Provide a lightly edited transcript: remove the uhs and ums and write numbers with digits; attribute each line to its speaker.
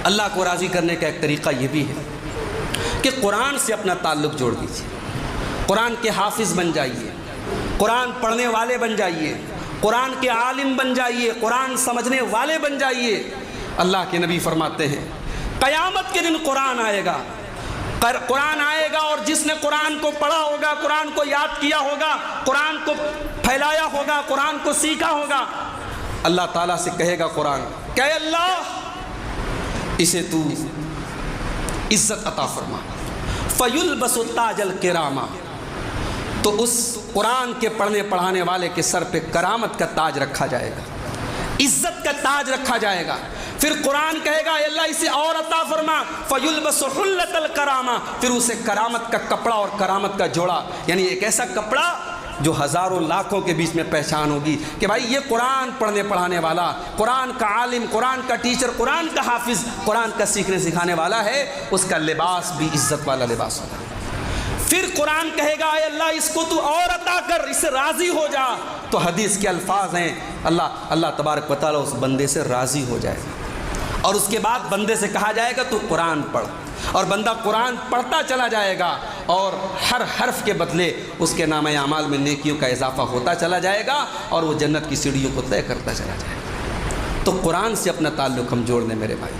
Speaker 1: اللہ کو راضی کرنے کا ایک طریقہ یہ بھی ہے کہ قرآن سے اپنا تعلق جوڑ دیجیے، قرآن کے حافظ بن جائیے، قرآن پڑھنے والے بن جائیے، قرآن کے عالم بن جائیے، قرآن سمجھنے والے بن جائیے۔ اللہ کے نبی فرماتے ہیں قیامت کے دن قرآن آئے گا، قرآن آئے گا، اور جس نے قرآن کو پڑھا ہوگا، قرآن کو یاد کیا ہوگا، قرآن کو پھیلایا ہوگا، قرآن کو سیکھا ہوگا، اللہ تعالیٰ سے کہے گا قرآن کہ اے اللہ اسے تو عزت عطا فرما، فَيُلْبَسُ تَاجَ الْكِرَامَةِ، تو اس قرآن کے پڑھنے پڑھانے والے کے سر پہ کرامت کا تاج رکھا جائے گا، عزت کا تاج رکھا جائے گا۔ پھر قرآن کہے گا اے اللہ اسے اور عطا فرما، فَيُلْبَسُ حُلَّةَ الْكَرَامَةِ، پھر اسے کرامت کا کپڑا اور کرامت کا جوڑا، یعنی ایک ایسا کپڑا جو ہزاروں لاکھوں کے بیچ میں پہچان ہوگی کہ بھائی یہ قرآن پڑھنے پڑھانے والا، قرآن کا عالم، قرآن کا ٹیچر، قرآن کا حافظ، قرآن کا سیکھنے سکھانے والا ہے، اس کا لباس بھی عزت والا لباس ہوگا۔ پھر قرآن کہے گا اے اللہ اس کو تو اور عطا کر، اس سے راضی ہو جا، تو حدیث کے الفاظ ہیں اللہ تبارک و تعالیٰ اس بندے سے راضی ہو جائے گا، اور اس کے بعد بندے سے کہا جائے گا تو قرآن پڑھ، اور بندہ قرآن پڑھتا چلا جائے گا، اور ہر حرف کے بدلے اس کے نامہ اعمال میں نیکیوں کا اضافہ ہوتا چلا جائے گا، اور وہ جنت کی سیڑھیوں کو طے کرتا چلا جائے گا۔ تو قرآن سے اپنا تعلق ہم جوڑ لیں میرے بھائی۔